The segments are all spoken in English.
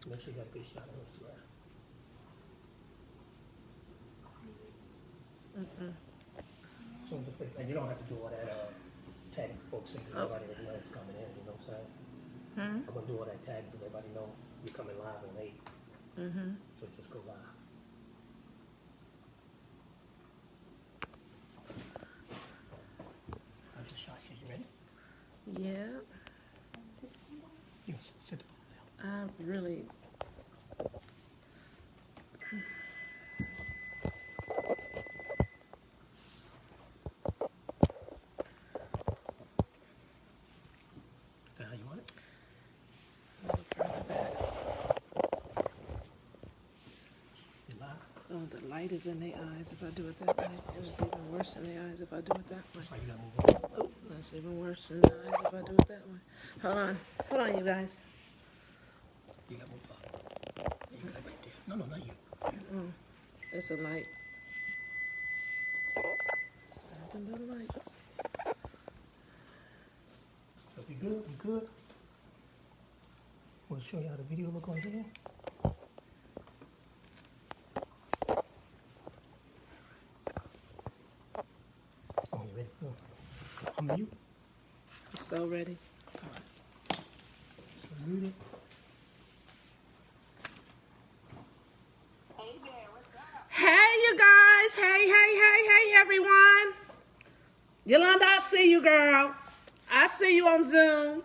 Make sure you got a good shot of those two eyes. So and you don't have to do all that tagging folks in because everybody already knows coming in, you know what I'm saying? I'm gonna do all that tagging because everybody know you're coming live on 8. So just go live. I just shot you. You ready? Yeah, Yes, sit down. I really. Is that how you want it? Further back. You live? Oh, the light is in their eyes if I do it that way. And it's even worse in their eyes if I do it that way. That's why you gotta move on. Oh, that's even worse in the eyes if I do it that way. Hold on, you guys. You gotta move up. You got it right there. No, not you. It's a light. Nothing but lights. So if you good, you good. We'll show you how the video look on here. Oh, you ready for it? I'm mute. It's so ready. So mute it. Hey, you guys. Hey, everyone. Yolanda, I see you, girl. I see you on Zoom.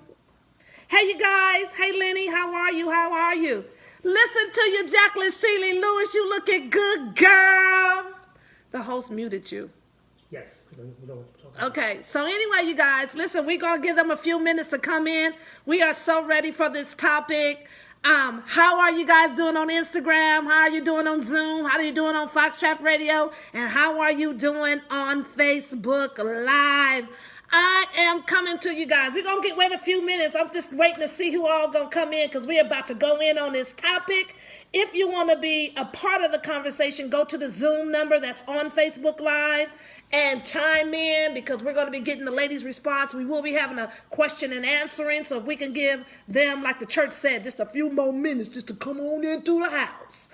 Hey, you guys. Hey, Lenny. How are you? Listen to you, Jacqueline Sheely Lewis. You looking good, girl. The host muted you. Yes, we don't talk about Okay, so anyway, you guys, listen, we're going to give them a few minutes to come in. We are so ready for this topic. How are you guys doing on Instagram? How are you doing on Zoom? How are you doing on Foxtrot Radio? And how are you doing on Facebook Live? I am coming to you guys. We're going to wait a few minutes. I'm just waiting to see who all going to come in because we're about to go in on this topic. If you want to be a part of the conversation, go to the Zoom number that's on Facebook Live and chime in because we're going to be getting the ladies' response. We will be having a question and answering. So if we can give them, like the church said, just a few more minutes just to come on into the house.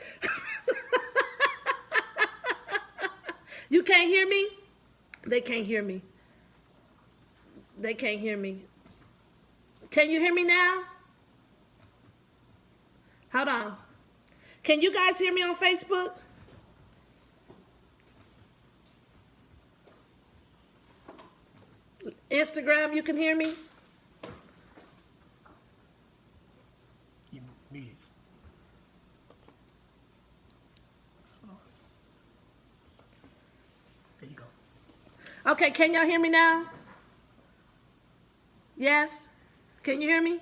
You can't hear me? They can't hear me. They can't hear me. Can you hear me now? Hold on. Can you guys hear me on Facebook? Instagram, you can hear me? you muted. There you go. Okay, can y'all hear me now? Yes? Can you hear me?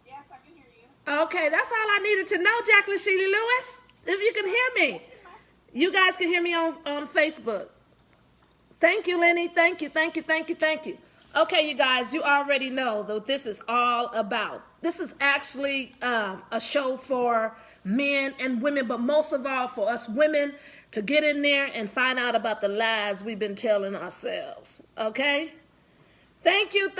Yes, I can hear you. Okay, that's all I needed to know, Jacqueline Sheely Lewis. If you can hear me. You guys can hear me on Facebook. Thank you, Lenny. Thank you. Okay, you guys, you already know what this is all about. This is actually a show for men and women, but most of all for us women to get in there and find out about the lies we've been telling ourselves. Okay? Thank you.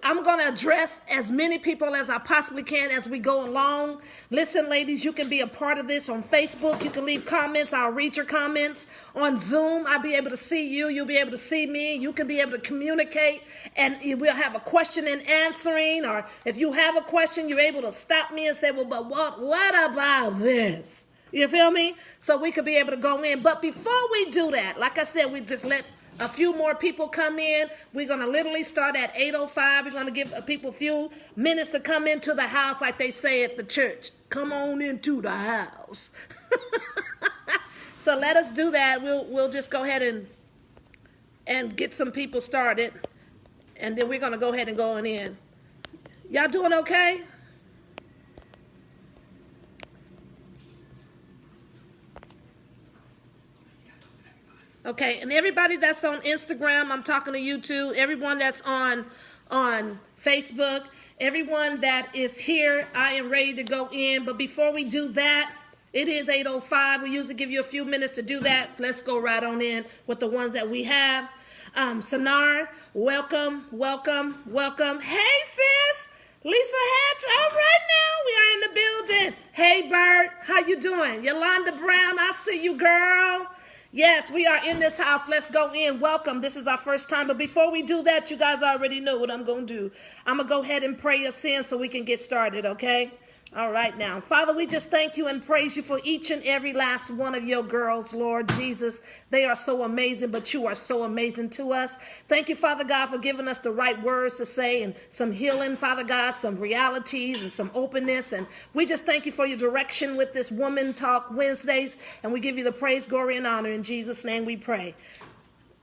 I'm going to address as many people as I possibly can as we go along. Listen, ladies, you can be a part of this on Facebook. You can leave comments. I'll read your comments. On Zoom, I'll be able to see you. You'll be able to see me. You can be able to communicate, and we'll have a question and answering. Or if you have a question, you're able to stop me and say, well, but what about this? You feel me? So we could be able to go in. But before we do that, like I said, we just let a few more people come in. We're going to literally start at 8:05. We're going to give people a few minutes to come into the house like they say at the church. Come on into the house. So let us do that. We'll just go ahead and get some people started. And then we're going to go ahead and go on in. Y'all doing okay? Okay, and everybody that's on Instagram, I'm talking to you too. Everyone that's on Facebook, everyone that is here, I am ready to go in. But before we do that, it is 8:05. We usually give you a few minutes to do that. Let's go right on in with the ones that we have. Sanar, welcome, welcome, welcome. Hey, sis. Lisa Hatch, all right now, we are in the building. Hey, Bert, how you doing? Yolanda Brown, I see you, girl. Yes, we are in this house. Let's go in. Welcome. This is our first time. But before we do that, you guys already know what I'm going to do. I'm going to go ahead and pray us in so we can get started, okay? All right now. Father, we just thank you and praise you for each and every last one of your girls, Lord Jesus. They are so amazing, but you are so amazing to us. Thank you, Father God, for giving us the right words to say and some healing, Father God, some realities and some openness. And we just thank you for your direction with this Woman Talk Wednesdays. And we give you the praise, glory, and honor. In Jesus' name we pray.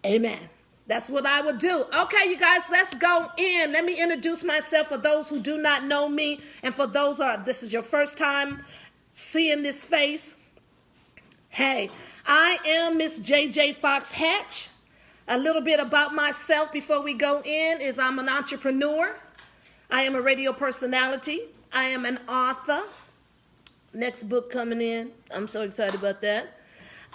Amen. That's what I would do. Okay, you guys, let's go in. Let me introduce myself for those who do not know me. And for those this is your first time seeing this face. Hey, I am Miss JJ Fox Hatch. A little bit about myself before we go in is I'm an entrepreneur. I am a radio personality. I am an author. Next book coming in. I'm so excited about that.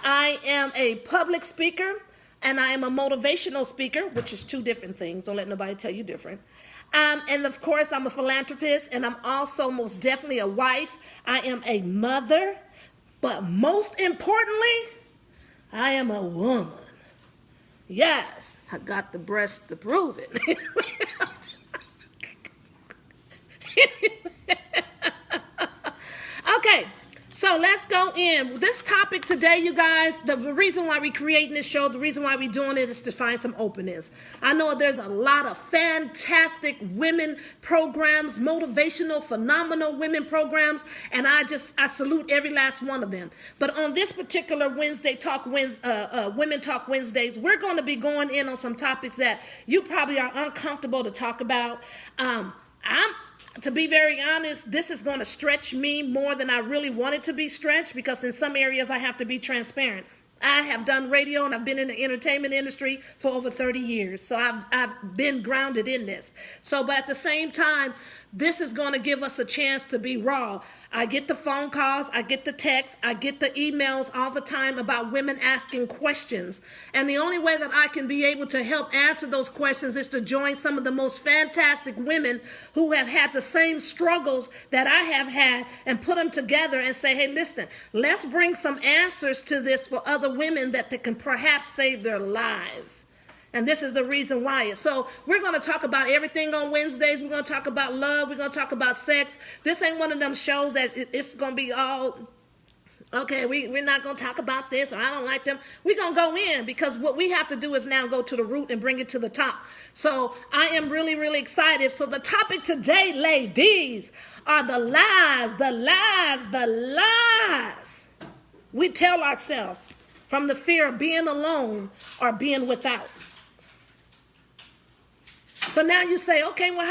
I am a public speaker. And I am a motivational speaker, which is two different things. Don't let nobody tell you different. And of course, I'm a philanthropist, and I'm also most definitely a wife. I am a mother, but most importantly, I am a woman. Yes, I got the breasts to prove it. Okay. So let's go in. This topic today, you guys, the reason why we're creating this show, the reason why we're doing it is to find some openness. I know there's a lot of fantastic women programs, motivational, phenomenal women programs, and I salute every last one of them. But on this particular Women Talk Wednesdays, we're going to be going in on some topics that you probably are uncomfortable to talk about. To be very honest, this is going to stretch me more than I really wanted to be stretched because in some areas I have to be transparent. I have done radio and I've been in the entertainment industry for over 30 years. So I've been grounded in this. But at the same time, this is going to give us a chance to be raw. I get the phone calls, I get the texts, I get the emails all the time about women asking questions. And the only way that I can be able to help answer those questions is to join some of the most fantastic women who have had the same struggles that I have had and put them together and say, hey, listen, let's bring some answers to this for other women that they can perhaps save their lives. And this is the reason why. So we're going to talk about everything on Wednesdays. We're going to talk about love. We're going to talk about sex. This ain't one of them shows that it's going to be all, okay, we're not going to talk about this or I don't like them. We're going to go in because what we have to do is now go to the root and bring it to the top. So I am really, really excited. So the topic today, ladies, are the lies we tell ourselves from the fear of being alone or being without. So now you say, okay, well,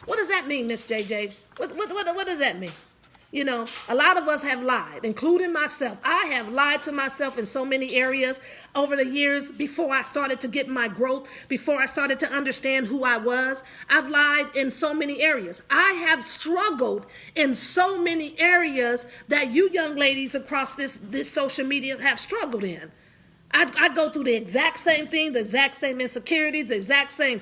what does that mean, Miss JJ? What does that mean? You know, a lot of us have lied, including myself. I have lied to myself in so many areas over the years before I started to get my growth, before I started to understand who I was. I've lied in so many areas. I have struggled in so many areas that you young ladies across this social media have struggled in. I go through the exact same thing, the exact same insecurities, the exact same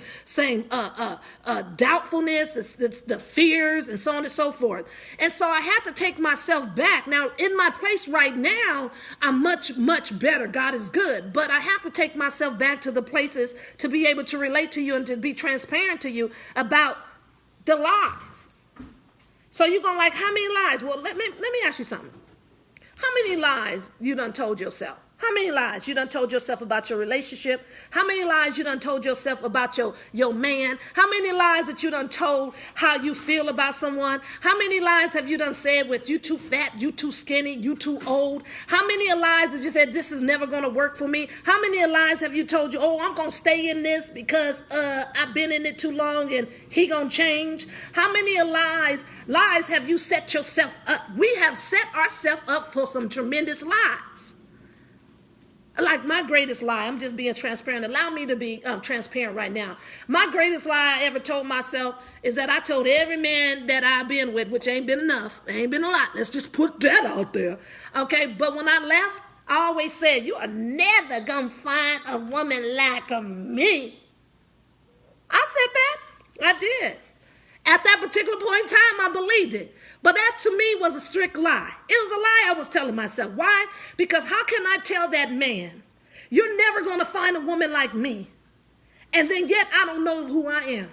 doubtfulness, the fears, and so on and so forth. And so I had to take myself back. Now, in my place right now, I'm much, much better. God is good. But I have to take myself back to the places to be able to relate to you and to be transparent to you about the lies. So you're going to like, how many lies? Well, let me ask you something. How many lies you done told yourself? How many lies you done told yourself about your relationship? How many lies you done told yourself about your man? How many lies that you done told how you feel about someone? How many lies have you done said with you too fat, you too skinny, you too old? How many lies have you said this is never going to work for me? How many lies have you told you, oh, I'm going to stay in this because I've been in it too long and he going to change? How many lies have you set yourself up? We have set ourselves up for some tremendous lies. Like my greatest lie, I'm just being transparent. Allow me to be transparent right now. My greatest lie I ever told myself is that I told every man that I've been with, which ain't been enough, ain't been a lot. Let's just put that out there. Okay, but when I left, I always said, you are never going to find a woman like me. I said that. I did. At that particular point in time, I believed it. But that to me was a strict lie. It was a lie I was telling myself. Why? Because how can I tell that man, you're never going to find a woman like me, and then yet I don't know who I am?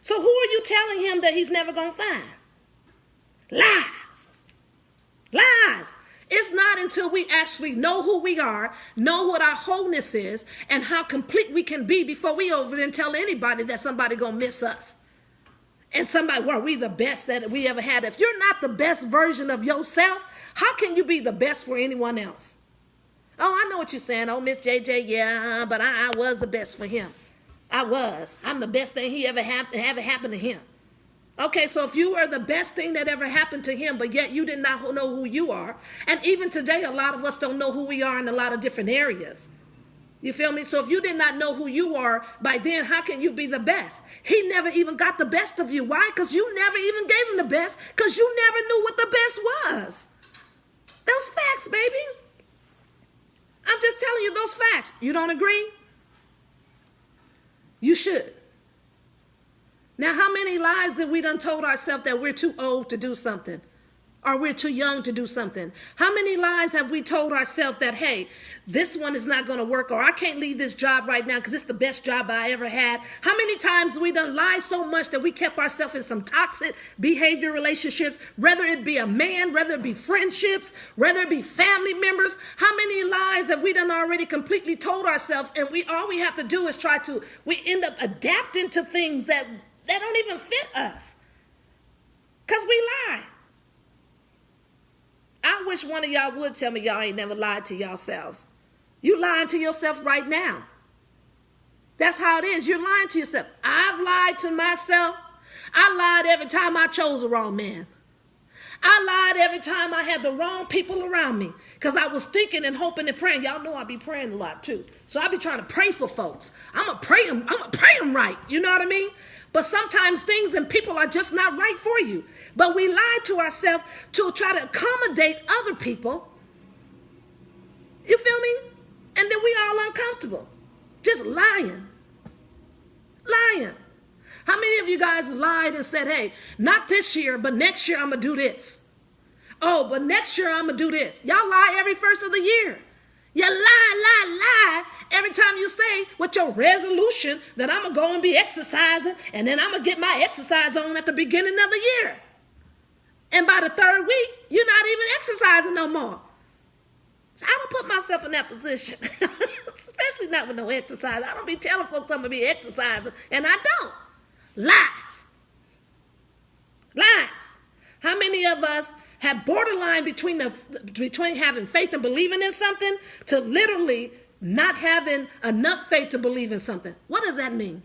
So who are you telling him that he's never going to find? Lies. Lies. It's not until we actually know who we are, know what our wholeness is, and how complete we can be before we over and tell anybody that somebody going to miss us. And somebody, well, we the best that we ever had. If you're not the best version of yourself, how can you be the best for anyone else? Oh, I know what you're saying. Oh, Miss JJ, yeah, but I was the best for him. I was. I'm the best thing he ever happened to him. Okay, so if you are the best thing that ever happened to him, but yet you did not know who you are, and even today a lot of us don't know who we are in a lot of different areas. You feel me? So if you did not know who you are by then, how can you be the best? He never even got the best of you. Why? Because you never even gave him the best, because you never knew what the best was. Those facts, baby. I'm just telling you those facts. You don't agree? You should. Now, how many lies did we done told ourselves that we're too old to do something? Or we're too young to do something? How many lies have we told ourselves that, hey, this one is not going to work, or I can't leave this job right now because it's the best job I ever had? How many times we done lied so much that we kept ourselves in some toxic behavior relationships, whether it be a man, whether it be friendships, whether it be family members? How many lies have we done already completely told ourselves, and all we have to do is we end up adapting to things that don't even fit us because we lie. I wish one of y'all would tell me y'all ain't never lied to yourselves. You lying to yourself right now. That's how it is. You're lying to yourself. I've lied to myself. I lied every time I chose the wrong man. I lied every time I had the wrong people around me because I was thinking and hoping and praying. Y'all know I be praying a lot too. So I be trying to pray for folks. I'm going to pray them right. You know what I mean? But sometimes things and people are just not right for you. But we lie to ourselves to try to accommodate other people. You feel me? And then we all uncomfortable. Just lying. Lying. How many of you guys lied and said, hey, not this year, but next year I'm going to do this. Oh, but next year I'm going to do this. Y'all lie every first of the year. You lie every time you say with your resolution that I'm going to go and be exercising, and then I'm going to get my exercise on at the beginning of the year. And by the third week, you're not even exercising no more. So I don't put myself in that position, especially not with no exercise. I don't be telling folks I'm going to be exercising, and I don't. Lies. Lies. How many of us have borderline between having faith and believing in something to literally not having enough faith to believe in something? What does that mean?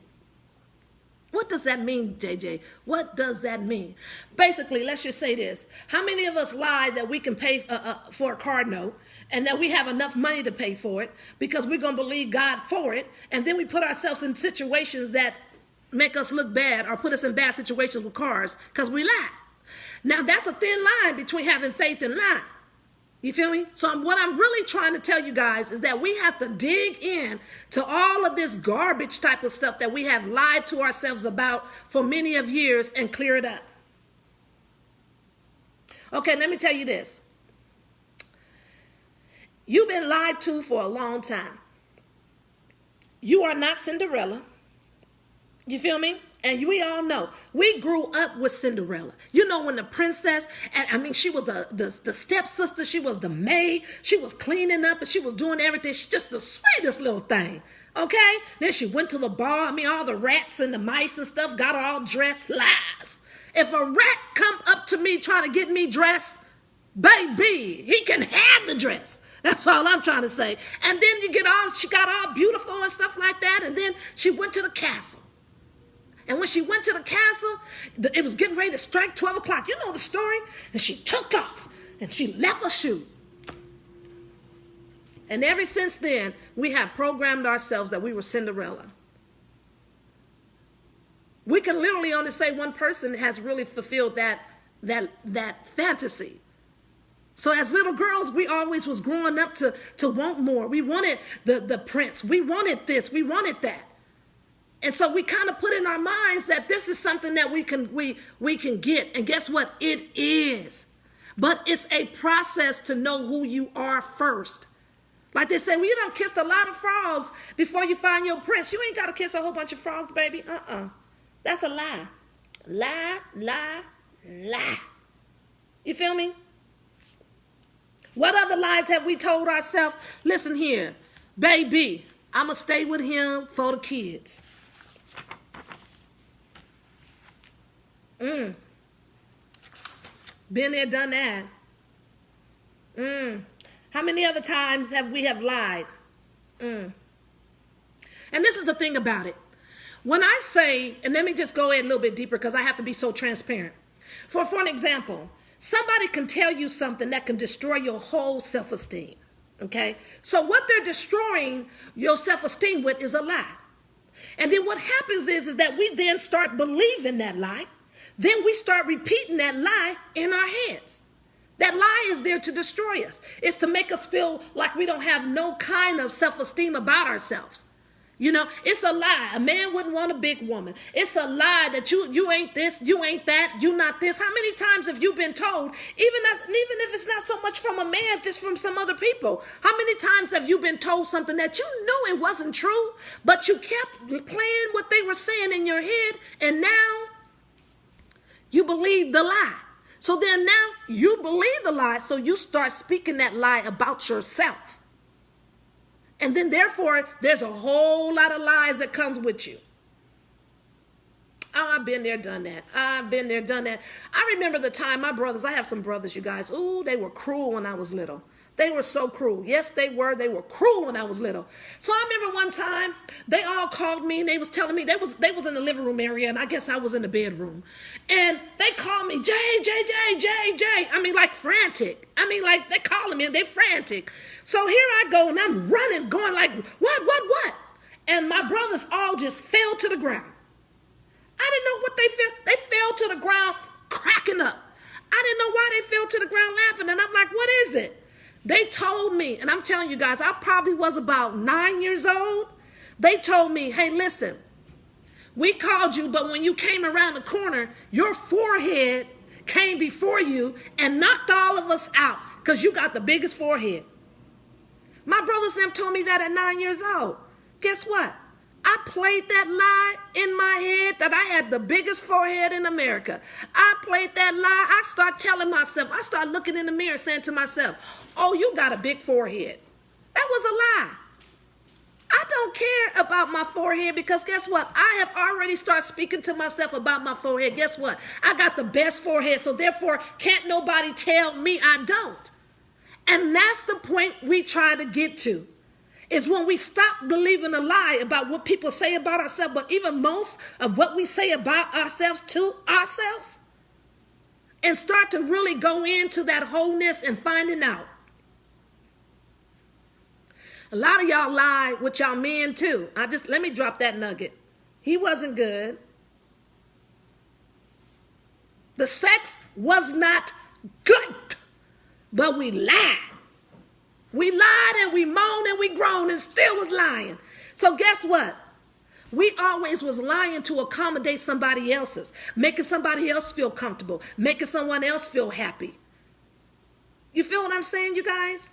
What does that mean, JJ? What does that mean? Basically, let's just say this. How many of us lie that we can pay for a car note and that we have enough money to pay for it because we're going to believe God for it, and then we put ourselves in situations that make us look bad or put us in bad situations with cars because we lie? Now, that's a thin line between having faith and lying. You feel me? So what I'm really trying to tell you guys is that we have to dig in to all of this garbage type of stuff that we have lied to ourselves about for many of years and clear it up. Okay, let me tell you this. You've been lied to for a long time. You are not Cinderella. You feel me? And we all know, we grew up with Cinderella. You know, when the princess, and I mean, she was the stepsister, she was the maid, she was cleaning up and she was doing everything. She's just the sweetest little thing, okay? Then she went to the bar. I mean, all the rats and the mice and stuff got her all dressed. Lies. If a rat come up to me trying to get me dressed, baby, he can have the dress. That's all I'm trying to say. And then she got all beautiful and stuff like that. And then she went to the castle. And when she went to the castle, it was getting ready to strike 12 o'clock. You know the story? And she took off and she left her shoe. And ever since then, we have programmed ourselves that we were Cinderella. We can literally only say one person has really fulfilled that fantasy. So as little girls, we always was growing up to want more. We wanted the prince. We wanted this. We wanted that. And so we kind of put in our minds that this is something that we can get. And guess what? It is. But it's a process to know who you are first. Like they say, well, you don't kiss a lot of frogs before you find your prince. You ain't got to kiss a whole bunch of frogs, baby. That's a lie. Lie, lie, lie. You feel me? What other lies have we told ourselves? Listen here, baby, I'm going to stay with him for the kids. Been there, done that. How many other times have we lied? And this is the thing about it. When I say, and let me just go in a little bit deeper because I have to be so transparent. For an example, somebody can tell you something that can destroy your whole self-esteem. Okay? So what they're destroying your self-esteem with is a lie. And then what happens is that we then start believing that lie. Then we start repeating that lie in our heads. That lie is there to destroy us. It's to make us feel like we don't have no kind of self-esteem about ourselves. You know, it's a lie. A man wouldn't want a big woman. It's a lie that you ain't this, you ain't that, you not this. How many times have you been told, even if it's not so much from a man, just from some other people, how many times have you been told something that you knew it wasn't true, but you kept playing what they were saying in your head, and now you believe the lie. So then now you believe the lie, so you start speaking that lie about yourself. And then therefore, there's a whole lot of lies that comes with you. Oh, I've been there, done that. I've been there, done that. I remember the time my brothers, I have some brothers, you guys. Ooh, they were cruel when I was little. They were so cruel. Yes, they were. They were cruel when I was little. So I remember one time they all called me and they was telling me they was in the living room area and I guess I was in the bedroom. And they called me, Jay. I mean, like frantic. I mean, like they calling me and they frantic. So here I go and I'm running, going like, what? And my brothers all just fell to the ground. I didn't know what they fell. They fell to the ground cracking up. I didn't know why they fell to the ground laughing. And I'm like, what is it? They told me, and I'm telling you guys, I probably was about 9 years old. They told me, hey, listen, we called you, but when you came around the corner, your forehead came before you and knocked all of us out because you got the biggest forehead. My brothers and them told me that at 9 years old. Guess what? I played that lie in my head that I had the biggest forehead in America. I played that lie. I start telling myself, I start looking in the mirror saying to myself, oh, you got a big forehead. That was a lie. I don't care about my forehead because guess what? I have already started speaking to myself about my forehead. Guess what? I got the best forehead, so therefore can't nobody tell me I don't. And that's the point we try to get to. Is when we stop believing a lie about what people say about ourselves, but even most of what we say about ourselves to ourselves, and start to really go into that wholeness and finding out. A lot of y'all lie with y'all men too. Let me drop that nugget. He wasn't good. The sex was not good, but we lied. We lied and we moaned and we groaned and still was lying. So guess what? We always was lying to accommodate somebody else's, making somebody else feel comfortable, making someone else feel happy. You feel what I'm saying, you guys?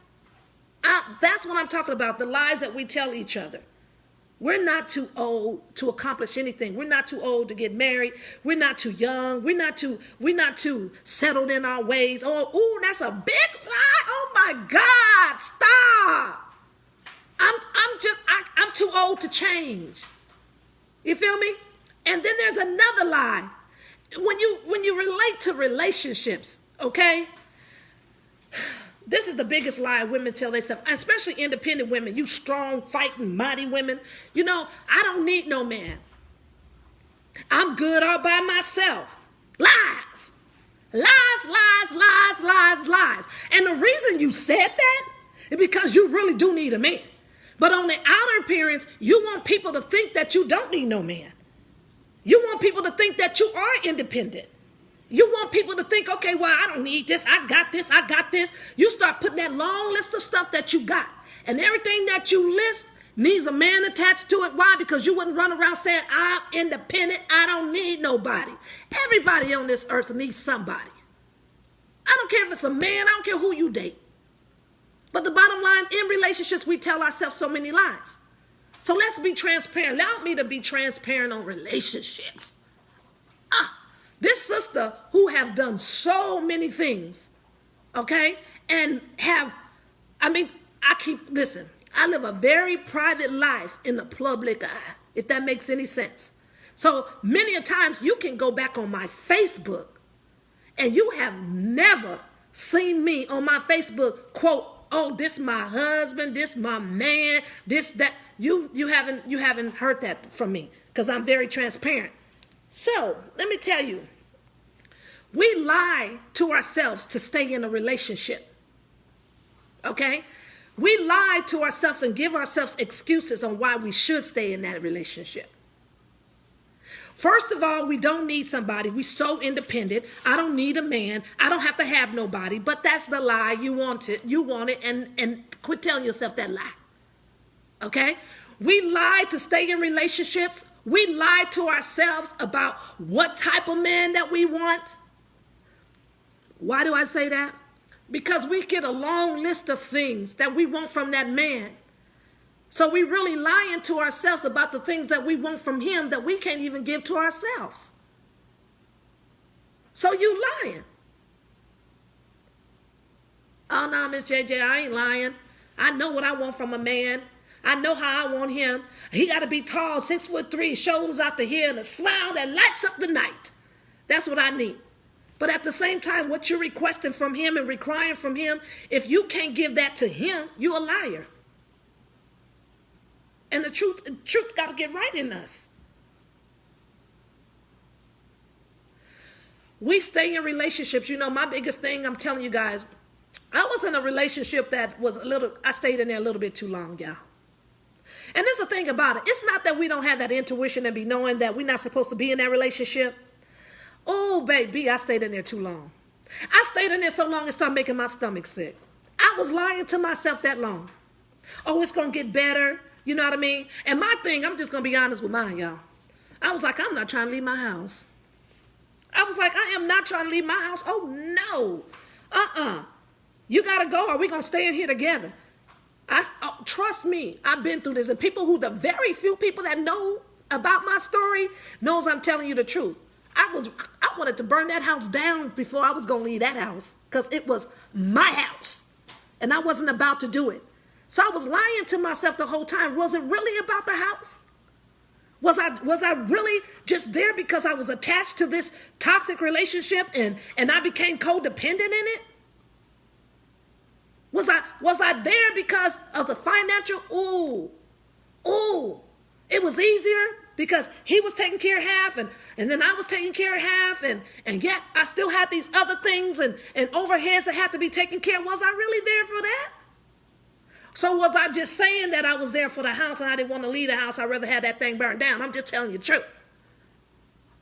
That's what I'm talking about, the lies that we tell each other. We're not too old to accomplish anything. We're not too old to get married. We're not too young. We're not too settled in our ways. Oh, that's a big lie. Oh my God, stop. I'm too old to change. You feel me? And then there's another lie. When you relate to relationships, okay? This is the biggest lie women tell themselves, especially independent women, you strong, fighting, mighty women. You know, I don't need no man. I'm good all by myself. Lies. Lies. And the reason you said that is because you really do need a man. But on the outer appearance, you want people to think that you don't need no man. You want people to think that you are independent. You want people to think, okay, well, I don't need this. I got this. I got this. You start putting that long list of stuff that you got. And everything that you list needs a man attached to it. Why? Because you wouldn't run around saying, I'm independent. I don't need nobody. Everybody on this earth needs somebody. I don't care if it's a man. I don't care who you date. But the bottom line, in relationships, we tell ourselves so many lies. So let's be transparent. Allow me to be transparent on relationships. This sister who have done so many things, okay, and listen, I live a very private life in the public eye, if that makes any sense. So many a times you can go back on my Facebook and you have never seen me on my Facebook quote, oh, this my husband, this my man, this, that. You haven't heard that from me because I'm very transparent. So let me tell you, we lie to ourselves to stay in a relationship. Okay? We lie to ourselves and give ourselves excuses on why we should stay in that relationship. First of all, we don't need somebody. We're so independent. I don't need a man. I don't have to have nobody. But that's the lie. You want it. You want it. And quit telling yourself that lie. Okay? We lie to stay in relationships. We lie to ourselves about what type of man that we want. Why do I say that? Because we get a long list of things that we want from that man. So we really lying to ourselves about the things that we want from him that we can't even give to ourselves. So you lying. Oh no, Miss JJ, I ain't lying. I know what I want from a man. I know how I want him. He got to be tall, 6'3", shoulders out to here, and a smile that lights up the night. That's what I need. But at the same time, what you're requesting from him and requiring from him, if you can't give that to him, you're a liar. And the truth got to get right in us. We stay in relationships. You know, my biggest thing, I'm telling you guys, I was in a relationship that was I stayed in there a little bit too long, y'all. And there's the thing about it. It's not that we don't have that intuition and be knowing that we're not supposed to be in that relationship. Oh, baby, I stayed in there too long. I stayed in there so long it started making my stomach sick. I was lying to myself that long. Oh, it's going to get better. You know what I mean? And my thing, I'm just going to be honest with mine, y'all. I was like, I'm not trying to leave my house. I was like, I am not trying to leave my house. Oh, no. You got to go or we going to stay in here together. Trust me, I've been through this. And the very few people that know about my story knows I'm telling you the truth. I wanted to burn that house down before I was going to leave that house because it was my house and I wasn't about to do it. So I was lying to myself the whole time. Was it really about the house? Was I really just there because I was attached to this toxic relationship and I became codependent in it? Was I there because of the financial? Ooh. It was easier because he was taking care of half and then I was taking care of half and yet I still had these other things and overheads that had to be taken care of. Was I really there for that? So was I just saying that I was there for the house and I didn't want to leave the house? I'd rather have that thing burned down. I'm just telling you the truth.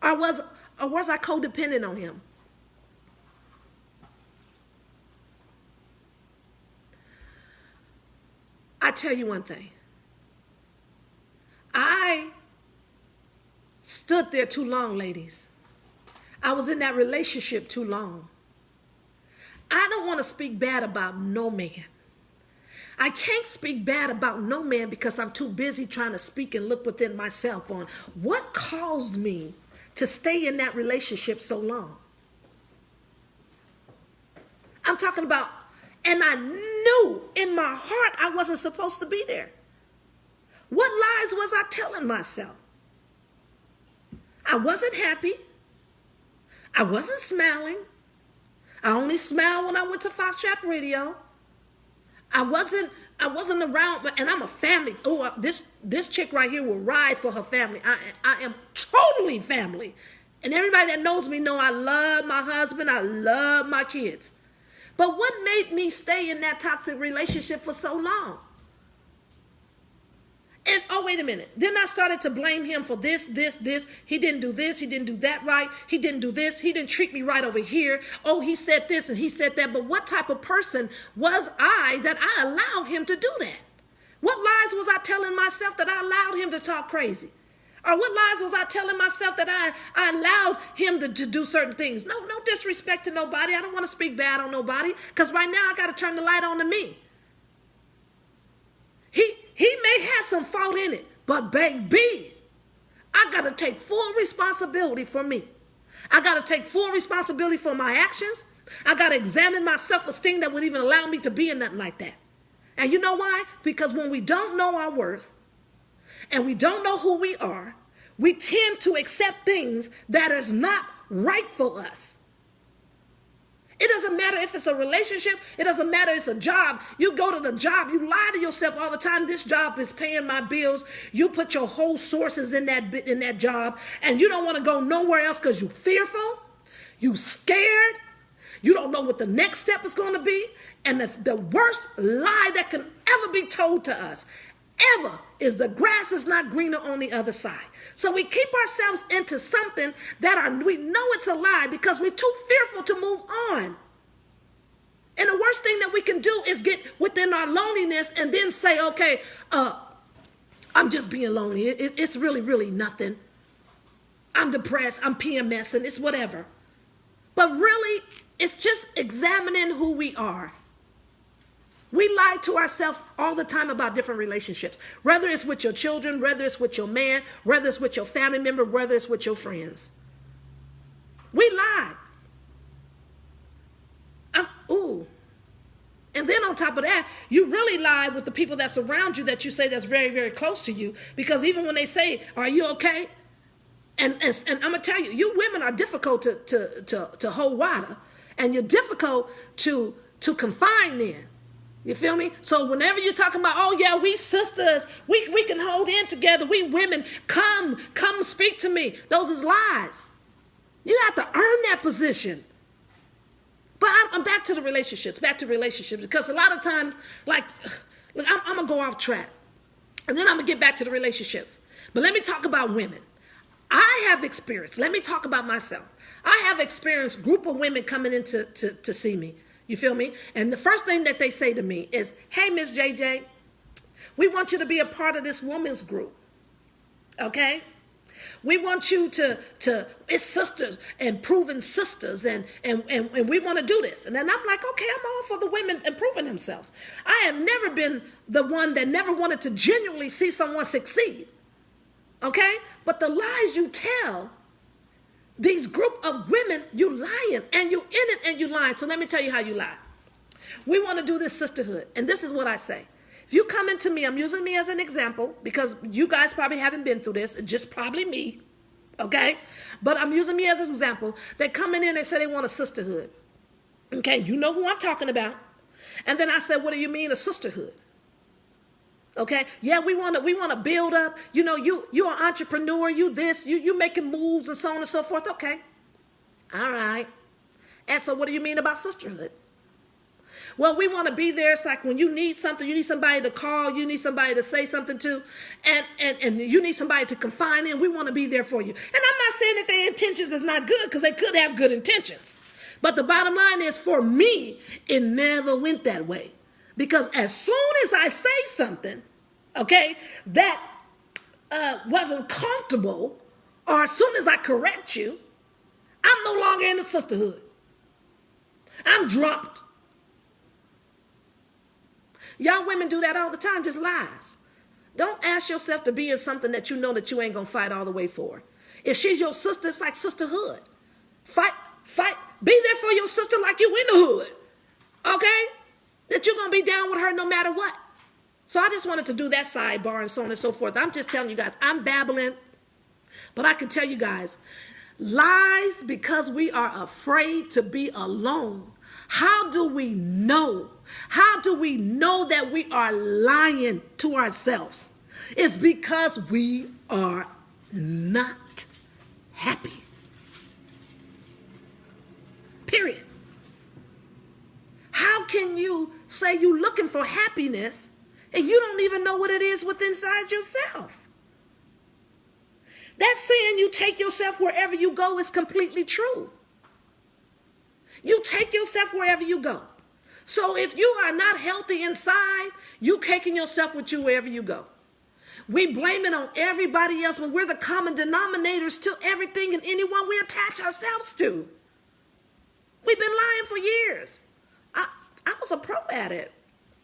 Or was I codependent on him? I tell you one thing. I stood there too long, ladies. I was in that relationship too long. I don't want to speak bad about no man. I can't speak bad about no man because I'm too busy trying to speak and look within myself on what caused me to stay in that relationship so long. I'm talking about, and I knew in my heart I wasn't supposed to be there. What lies was I telling myself? I wasn't happy. I wasn't smiling. I only smiled when I went to Fox Trap Radio. I wasn't around, and I'm a family. Oh, this chick right here will ride for her family. I am totally family. And everybody that knows me know I love my husband. I love my kids. But what made me stay in that toxic relationship for so long? And oh, wait a minute. Then I started to blame him for this. He didn't do this. He didn't do that right. He didn't do this. He didn't treat me right over here. Oh, he said this and he said that. But what type of person was I that I allowed him to do that? What lies was I telling myself that I allowed him to talk crazy? Or what lies was I telling myself that I allowed him to do certain things? No disrespect to nobody. I don't want to speak bad on nobody, because right now I got to turn the light on to me. He may have some fault in it, but baby, I got to take full responsibility for me. I got to take full responsibility for my actions. I got to examine my self-esteem that would even allow me to be in nothing like that. And you know why? Because when we don't know our worth and we don't know who we are, we tend to accept things that is not right for us. It doesn't matter if it's a relationship. It doesn't matter if it's a job. You go to the job. You lie to yourself all the time. This job is paying my bills. You put your whole sources in that job, and you don't want to go nowhere else because you're fearful. You scared. You don't know what the next step is going to be. And the worst lie that can ever be told to us ever is the grass is not greener on the other side. So we keep ourselves into something that we know it's a lie because we're too fearful to move on. And the worst thing that we can do is get within our loneliness and then say, okay, I'm just being lonely. It's really, really nothing. I'm depressed. I'm PMSing. It's whatever. But really, it's just examining who we are. We lie to ourselves all the time about different relationships, whether it's with your children, whether it's with your man, whether it's with your family member, whether it's with your friends. We lie. And then on top of that, you really lie with the people that surround you that you say that's very, very close to you, because even when they say, are you okay? And I'm going to tell you, you women are difficult to hold water, and you're difficult to confine in. You feel me? So whenever you're talking about, oh yeah, we sisters, we can hold in together. We women, come speak to me. Those is lies. You have to earn that position. But I'm back to relationships, because a lot of times, like I'm going to go off track. And then I'm going to get back to the relationships. But let me talk about women. I have experienced, let me talk about myself. I have experienced group of women coming in to see me. You feel me? And the first thing that they say to me is, hey, Miss JJ, we want you to be a part of this women's group. Okay? We want you to it's sisters and proven sisters, and we want to do this. And then I'm like, okay, I'm all for the women improving themselves. I have never been the one that never wanted to genuinely see someone succeed. Okay? But the lies you tell these group of women, you lying, and you in it and you lying. So let me tell you how you lie. We want to do this sisterhood. And this is what I say. If you come into me, I'm using me as an example because you guys probably haven't been through this. It's just probably me. Okay? But I'm using me as an example. They come in and they say they want a sisterhood. Okay? You know who I'm talking about. And then I said, what do you mean a sisterhood? Okay, yeah, we want to build up. You know, you're an entrepreneur. You this, you making moves and so on and so forth. Okay, all right. And so, what do you mean about sisterhood? Well, we want to be there. It's like when you need something, you need somebody to call, you need somebody to say something to, and you need somebody to confine in. We want to be there for you. And I'm not saying that their intentions is not good, because they could have good intentions. But the bottom line is, for me, it never went that way. Because as soon as I say something, okay, that wasn't comfortable, or as soon as I correct you, I'm no longer in the sisterhood. I'm dropped. Y'all women do that all the time, just lies. Don't ask yourself to be in something that you know that you ain't going to fight all the way for. If she's your sister, it's like sisterhood. Fight. Be there for your sister like you in the hood. Okay? That you're going to be down with her no matter what. So I just wanted to do that sidebar and so on and so forth. I'm just telling you guys, I'm babbling. But I can tell you guys, lies because we are afraid to be alone. How do we know? How do we know that we are lying to ourselves? It's because we are not happy. Period. How can you say you're looking for happiness And you don't even know what it is within inside yourself. That saying, you take yourself wherever you go, is completely true. You take yourself wherever you go. So if you are not healthy inside, you taking yourself with you wherever you go. We blame it on everybody else when we're the common denominators to everything and anyone we attach ourselves to. We've been lying for years. I was a pro at it.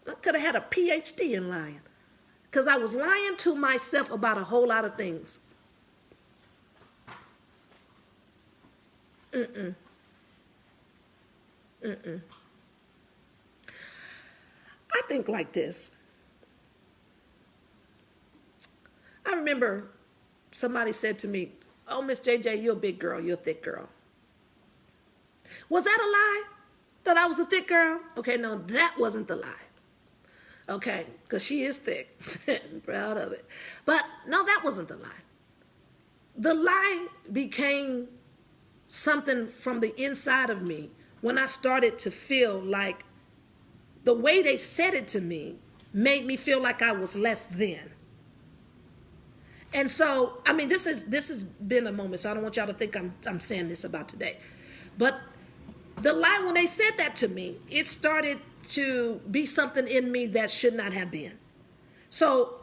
I could have had a PhD in lying because I was lying to myself about a whole lot of things. I think like this. I remember somebody said to me, "Oh, Miss JJ, you're a big girl. You're a thick girl." Was that a lie? That I was a thick girl? Okay, no, that wasn't the lie. Okay, because she is thick. I'm proud of it. But no, that wasn't the lie. The lie became something from the inside of me when I started to feel like the way they said it to me made me feel like I was less than. And so, I mean, this has been a moment, so I don't want y'all to think I'm saying this about today. But the lie, when they said that to me, it started to be something in me that should not have been. So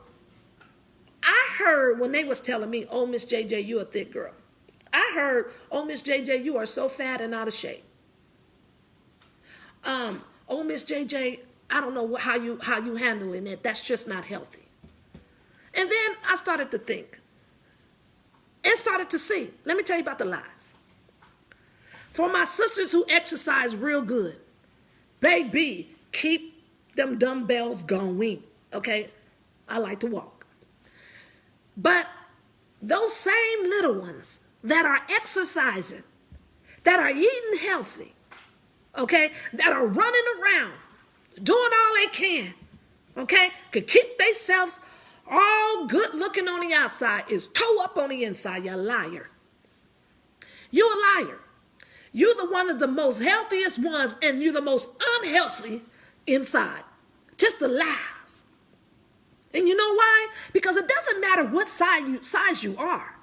I heard when they was telling me, "Oh, Miss JJ, you a thick girl." I heard, "Oh, Miss JJ, you are so fat and out of shape." "Oh, Miss JJ, I don't know how you handling it. That's just not healthy." And then I started to think and started to see. Let me tell you about the lies. For my sisters who exercise real good, baby, keep them dumbbells going, okay? I like to walk. But those same little ones that are exercising, that are eating healthy, okay, that are running around, doing all they can, okay, could keep themselves all good looking on the outside, is toe up on the inside. You're a liar. You're a liar. You're the one of the most healthiest ones, and you're the most unhealthy inside. Just the lies. And you know why? Because it doesn't matter what size you are.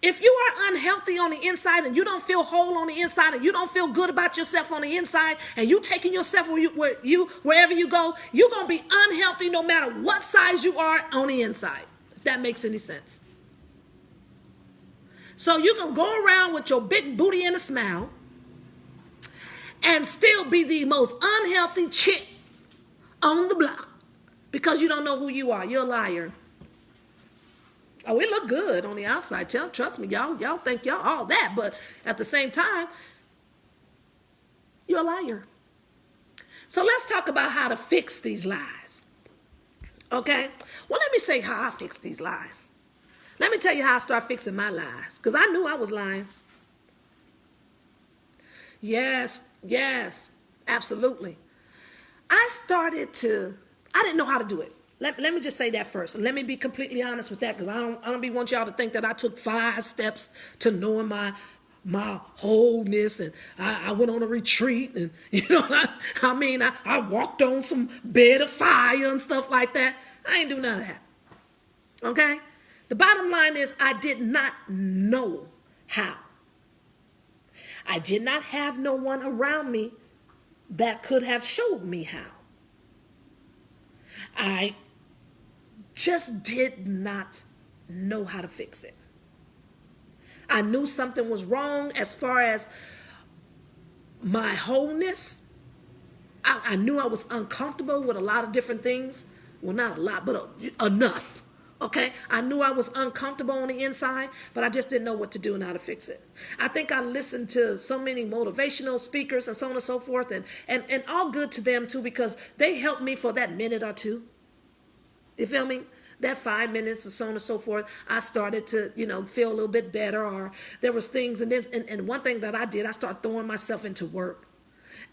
If you are unhealthy on the inside and you don't feel whole on the inside and you don't feel good about yourself on the inside and you taking yourself wherever you go, you're going to be unhealthy no matter what size you are on the inside. If that makes any sense. So you can go around with your big booty and a smile and still be the most unhealthy chick on the block because you don't know who you are. You're a liar. Oh, it look good on the outside. Trust me, y'all think y'all all that, but at the same time, you're a liar. So let's talk about how to fix these lies. Okay? Well, let me say how I fix these lies. Let me tell you how I start fixing my lies, because I knew I was lying. Yes, absolutely. I didn't know how to do it. Let me just say that first. And let me be completely honest with that, because I don't want y'all to think that I took 5 steps to knowing my wholeness, and I went on a retreat, and I walked on some bed of fire and stuff like that. I ain't do none of that. Okay? The bottom line is I did not know how. I did not have no one around me that could have showed me how. I just did not know how to fix it. I knew something was wrong as far as my wholeness. I knew I was uncomfortable with a lot of different things. Well, not a lot, but enough. Okay? I knew I was uncomfortable on the inside, but I just didn't know what to do and how to fix it. I think I listened to so many motivational speakers and so on and so forth, and all good to them too, because they helped me for that minute or two. You feel me? That 5 minutes and so on and so forth, I started to, feel a little bit better, or there was things, and one thing that I did, I started throwing myself into work.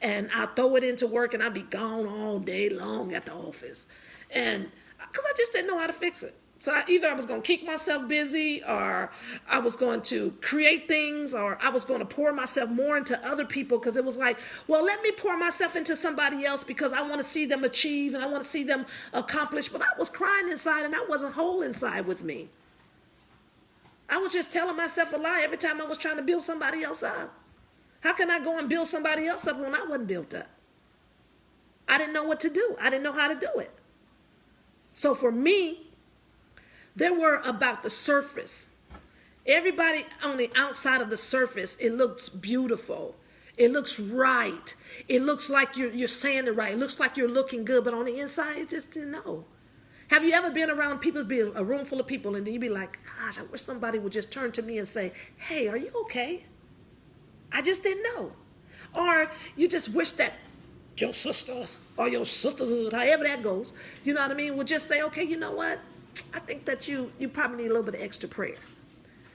And I throw it into work, and I'd be gone all day long at the office. And because I just didn't know how to fix it. So either I was going to keep myself busy, or I was going to create things, or I was going to pour myself more into other people, because it was like, well, let me pour myself into somebody else because I want to see them achieve and I want to see them accomplish. But I was crying inside and I wasn't whole inside with me. I was just telling myself a lie every time I was trying to build somebody else up. How can I go and build somebody else up when I wasn't built up? I didn't know what to do. I didn't know how to do it. So for me, they were about the surface. Everybody on the outside of the surface, it looks beautiful. It looks right. It looks like you're saying it right. It looks like you're looking good, but on the inside, you just didn't know. Have you ever been around people, be a room full of people, and then you be like, gosh, I wish somebody would just turn to me and say, hey, are you okay? I just didn't know. Or you just wish that your sisters or your sisterhood, however that goes, you know what I mean, would just say, okay, you know what? I think that you probably need a little bit of extra prayer.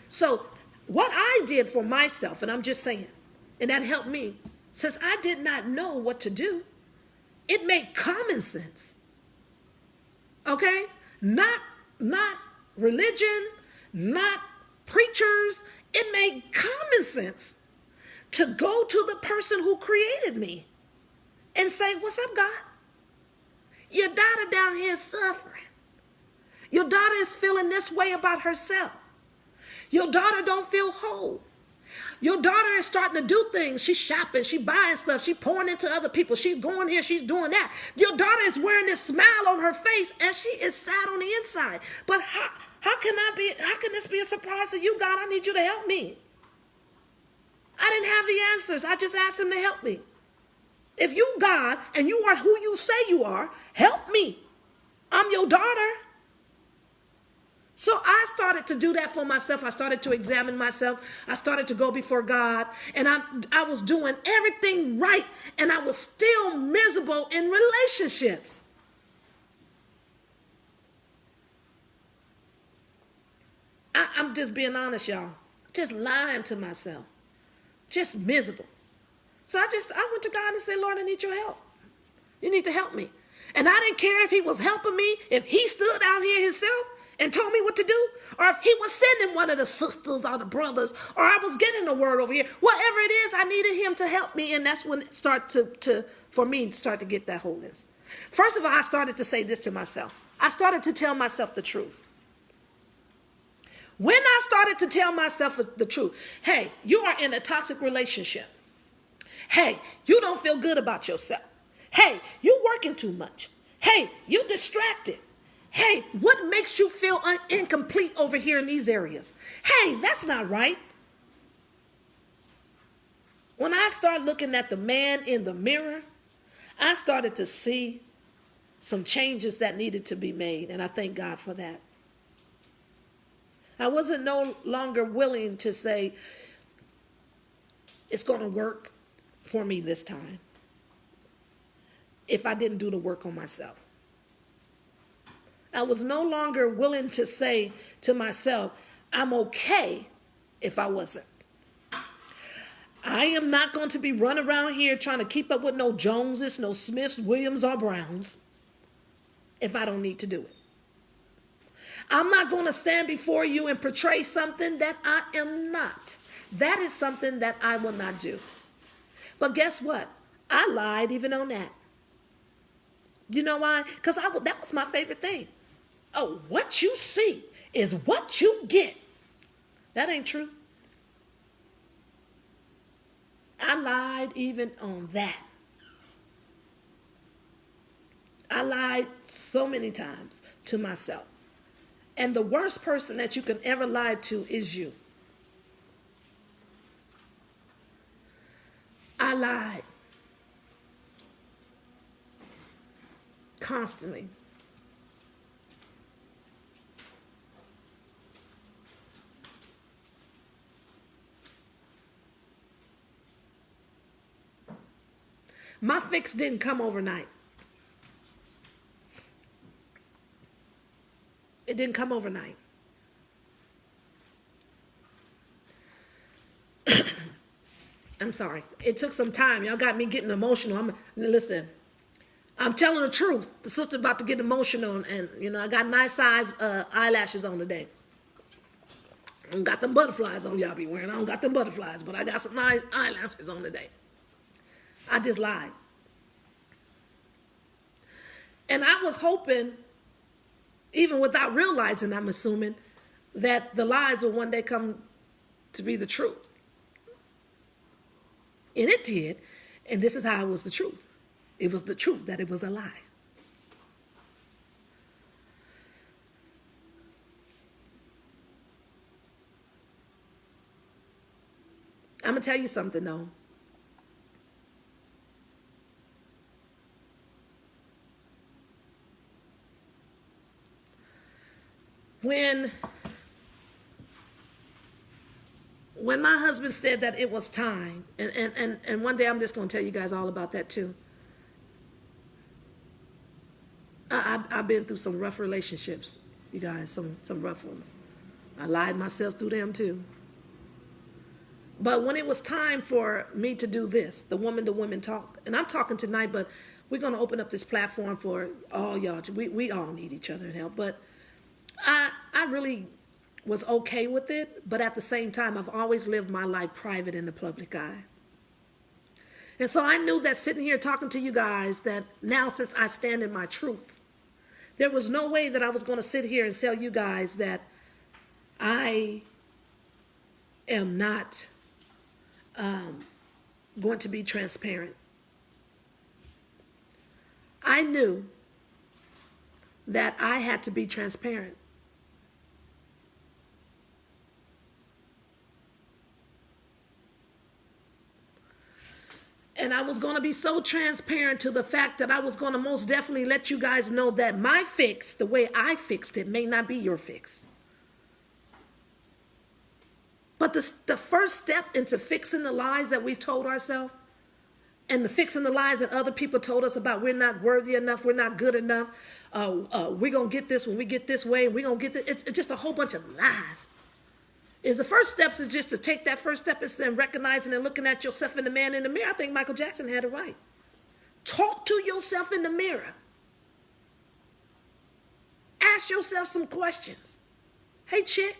So what I did for myself, and I'm just saying, and that helped me, since I did not know what to do, it made common sense. Okay? Not religion, not preachers. It made common sense to go to the person who created me and say, what's up, God? Your daughter down here is suffering. Your daughter is feeling this way about herself. Your daughter don't feel whole. Your daughter is starting to do things. She's shopping. She's buying stuff. She's pouring into other people. She's going here. She's doing that. Your daughter is wearing this smile on her face and she is sad on the inside. But how can this be a surprise to you, God? I need you to help me. I didn't have the answers. I just asked him to help me. If you, God, and you are who you say you are, help me. I'm your daughter. So I started to do that for myself. I started to examine myself. I started to go before God. And I was doing everything right. And I was still miserable in relationships. I'm just being honest, y'all. Just lying to myself. Just miserable. So I went to God and said, Lord, I need your help. You need to help me. And I didn't care if he was helping me, if he stood out here himself and told me what to do, or if he was sending one of the sisters or the brothers, or I was getting a word over here. Whatever it is, I needed him to help me, and that's when it started to get that wholeness. First of all, I started to say this to myself. I started to tell myself the truth. When I started to tell myself the truth, hey, you are in a toxic relationship. Hey, you don't feel good about yourself. Hey, you're working too much. Hey, you're distracted. Hey, what makes you feel incomplete over here in these areas? Hey, that's not right. When I started looking at the man in the mirror, I started to see some changes that needed to be made, and I thank God for that. I wasn't no longer willing to say, it's going to work for me this time if I didn't do the work on myself. I was no longer willing to say to myself, I'm okay if I wasn't. I am not going to be running around here trying to keep up with no Joneses, no Smiths, Williams, or Browns if I don't need to do it. I'm not going to stand before you and portray something that I am not. That is something that I will not do. But guess what? I lied even on that. You know why? Because that was my favorite thing. Oh, what you see is what you get. That ain't true. I lied even on that. I lied so many times to myself. And the worst person that you can ever lie to is you. I lied. Constantly. My fix didn't come overnight. It didn't come overnight. I'm sorry. It took some time. Y'all got me getting emotional. Listen, I'm telling the truth. The sister about to get emotional, and you know I got nice size eyelashes on today. I don't got them butterflies on y'all be wearing. I don't got them butterflies, but I got some nice eyelashes on today. I just lied. And I was hoping, even without realizing, I'm assuming, that the lies will one day come to be the truth. And it did. And this is how it was the truth. It was the truth that it was a lie. I'm going to tell you something, though. When my husband said that it was time, and one day I'm just going to tell you guys all about that too. I've been through some rough relationships, you guys, some rough ones. I lied myself through them too. But when it was time for me to do this, the woman to women talk, and I'm talking tonight, but we're going to open up this platform for all y'all. We all need each other and help, but I really was okay with it, but at the same time, I've always lived my life private in the public eye. And so I knew that sitting here talking to you guys, that now since I stand in my truth, there was no way that I was going to sit here and tell you guys that I am not going to be transparent. I knew that I had to be transparent. And I was going to be so transparent to the fact that I was going to most definitely let you guys know that my fix, the way I fixed it, may not be your fix. But the first step into fixing the lies that we've told ourselves, and the fixing the lies that other people told us about, we're not worthy enough, we're not good enough, we're going to get this when we get this way, we're going to get this. It's just a whole bunch of lies. Is the first steps is just to take that first step and recognizing and looking at yourself in the man in the mirror. I think Michael Jackson had it right. Talk to yourself in the mirror. Ask yourself some questions. Hey, chick,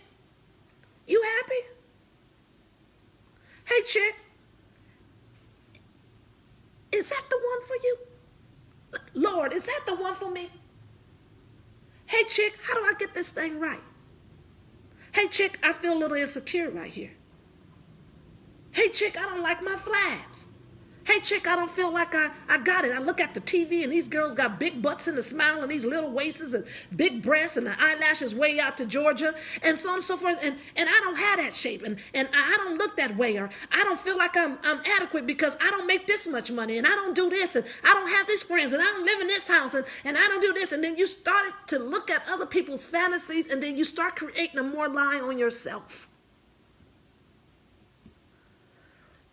you happy? Hey, chick, is that the one for you? Lord, is that the one for me? Hey, chick, how do I get this thing right? Hey, chick, I feel a little insecure right here. Hey, chick, I don't like my flaps. Hey, chick, I don't feel like I got it. I look at the TV and these girls got big butts and a smile and these little waists and big breasts and the eyelashes way out to Georgia and so on and so forth. And I don't have that shape and I don't look that way, or I don't feel like I'm adequate because I don't make this much money and I don't do this and I don't have these friends and I don't live in this house and I don't do this. And then you started to look at other people's fantasies and then you start creating a more lie on yourself.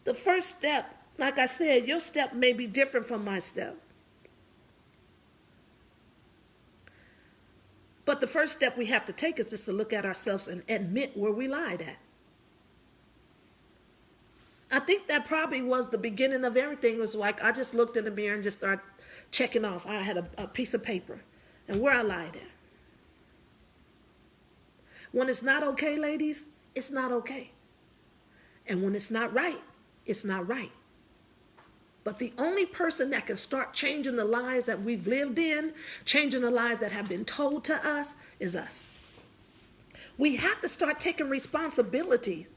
The first step, like I said, your step may be different from my step. But the first step we have to take is just to look at ourselves and admit where we lied at. I think that probably was the beginning of everything. It was like I just looked in the mirror and just started checking off. I had a piece of paper and where I lied at. When it's not okay, ladies, it's not okay. And when it's not right, it's not right. But the only person that can start changing the lies that we've lived in, changing the lies that have been told to us, is us. We have to start taking responsibility.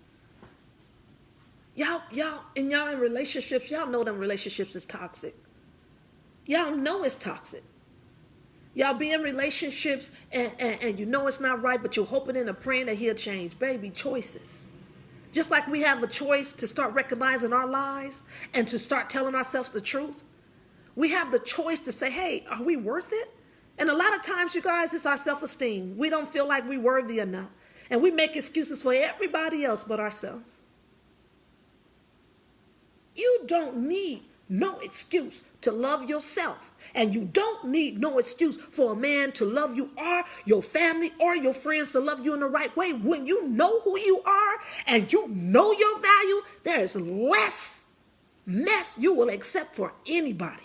Y'all in relationships, y'all know them relationships is toxic. Y'all know it's toxic. Y'all be in relationships and you know it's not right, but you're hoping and praying that he'll change. Baby, choices. Just like we have a choice to start recognizing our lies and to start telling ourselves the truth, we have the choice to say, hey, are we worth it? And a lot of times, you guys, it's our self-esteem. We don't feel like we're worthy enough. And we make excuses for everybody else but ourselves. You don't need no excuse to love yourself. And you don't need no excuse for a man to love you or your family or your friends to love you in the right way. When you know who you are and you know your value, there is less mess you will accept for anybody.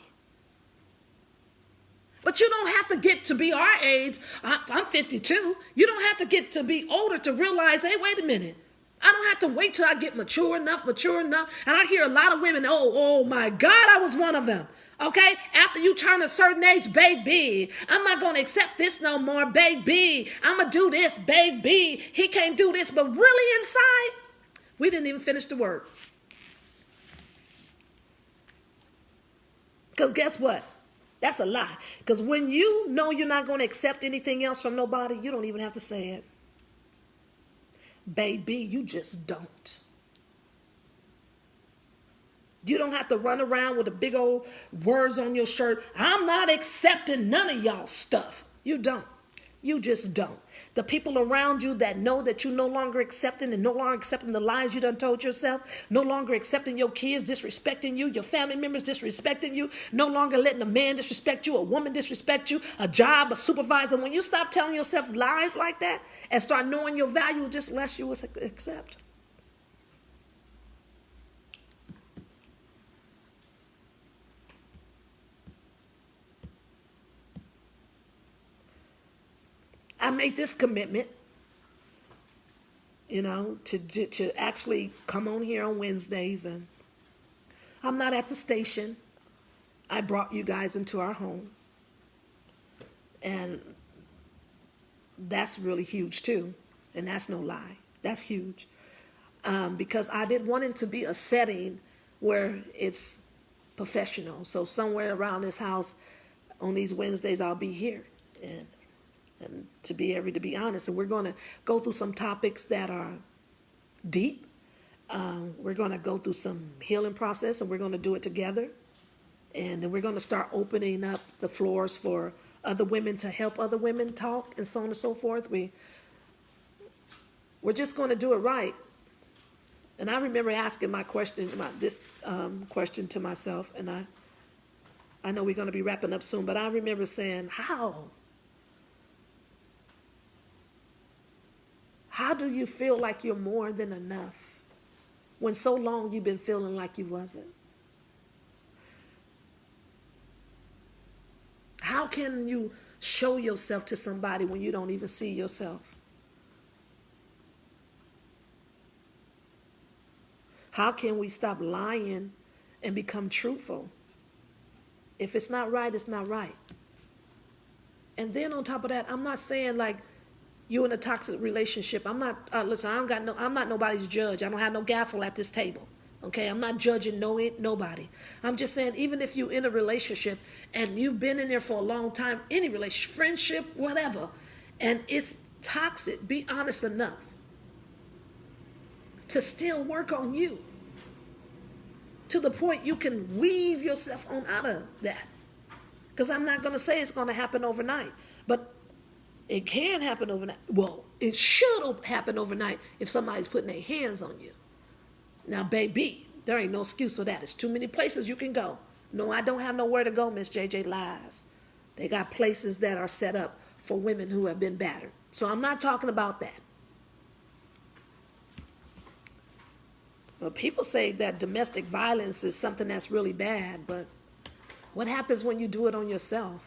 But you don't have to get to be our age. I'm 52. You don't have to get to be older to realize, hey, wait a minute. I don't have to wait till I get mature enough. And I hear a lot of women, oh my God, I was one of them. Okay? After you turn a certain age, baby, I'm not going to accept this no more, baby. I'm going to do this, baby. He can't do this. But really inside, we didn't even finish the word. Because guess what? That's a lie. Because when you know you're not going to accept anything else from nobody, you don't even have to say it. Baby, you just don't. You don't have to run around with the big old words on your shirt. I'm not accepting none of y'all stuff. You don't. You just don't. The people around you that know that you're no longer accepting and no longer accepting the lies you done told yourself, no longer accepting your kids disrespecting you, your family members disrespecting you, no longer letting a man disrespect you, a woman disrespect you, a job, a supervisor. When you stop telling yourself lies like that and start knowing your value, just less you will accept. I made this commitment, to actually come on here on Wednesdays, and I'm not at the station. I brought you guys into our home, and that's really huge too, and that's no lie. That's huge, because I didn't want it to be a setting where it's professional. So somewhere around this house on these Wednesdays, I'll be here, and to be honest, and we're going to go through some topics that are deep. We're going to go through some healing process, and we're going to do it together. And then we're going to start opening up the floors for other women to help other women talk, and so on and so forth. We're just going to do it right. And I remember asking this question to myself, and I know we're going to be wrapping up soon, but I remember saying, How do you feel like you're more than enough when so long you've been feeling like you wasn't? How can you show yourself to somebody when you don't even see yourself? How can we stop lying and become truthful? If it's not right, it's not right. And then on top of that, I'm not saying like you in a toxic relationship. I'm not, listen, I'm not nobody's judge. I don't have no gavel at this table. Okay, I'm not judging nobody. I'm just saying, even if you're in a relationship and you've been in there for a long time, any relationship, friendship, whatever, and it's toxic, be honest enough to still work on you to the point you can weave yourself on out of that. Because I'm not going to say it's going to happen overnight, but it can happen overnight. Well, it should happen overnight if somebody's putting their hands on you. Now, baby, there ain't no excuse for that. There's too many places you can go. No, I don't have nowhere to go, Miss JJ lies. They got places that are set up for women who have been battered. So I'm not talking about that. Well, people say that domestic violence is something that's really bad, but what happens when you do it on yourself?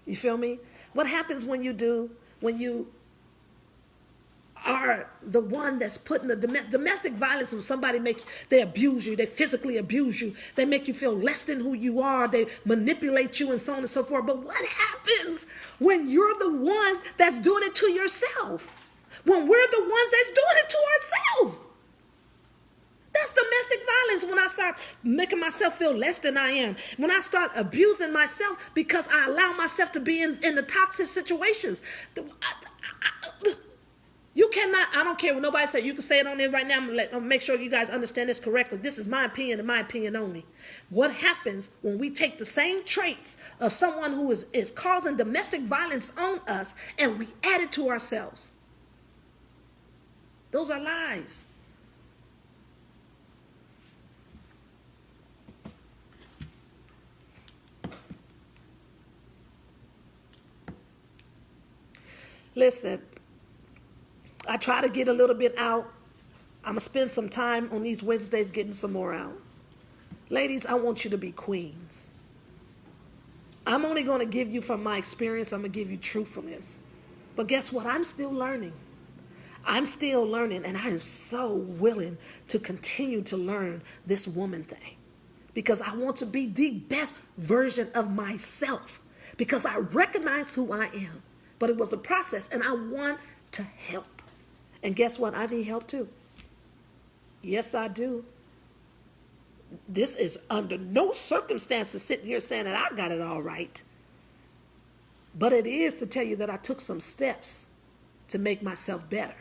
You feel me? What happens when you are the one that's putting the domestic violence? When somebody they abuse you, they physically abuse you, they make you feel less than who you are, they manipulate you and so on and so forth. But what happens when you're the one that's doing it to yourself? When we're the ones that's doing it to ourselves? That's domestic violence. When I start making myself feel less than I am. When I start abusing myself because I allow myself to be in the toxic situations. You cannot, I don't care what nobody says. You can say it on there right now. I'm going to make sure you guys understand this correctly. This is my opinion and my opinion only. What happens when we take the same traits of someone who is causing domestic violence on us and we add it to ourselves? Those are lies. Listen, I try to get a little bit out. I'm going to spend some time on these Wednesdays getting some more out. Ladies, I want you to be queens. I'm only going to give you from my experience. I'm going to give you truthfulness. But guess what? I'm still learning. I'm still learning, and I am so willing to continue to learn this woman thing because I want to be the best version of myself because I recognize who I am. But it was a process, and I want to help. And guess what? I need help too. Yes, I do. This is under no circumstances sitting here saying that I got it all right. But it is to tell you that I took some steps to make myself better.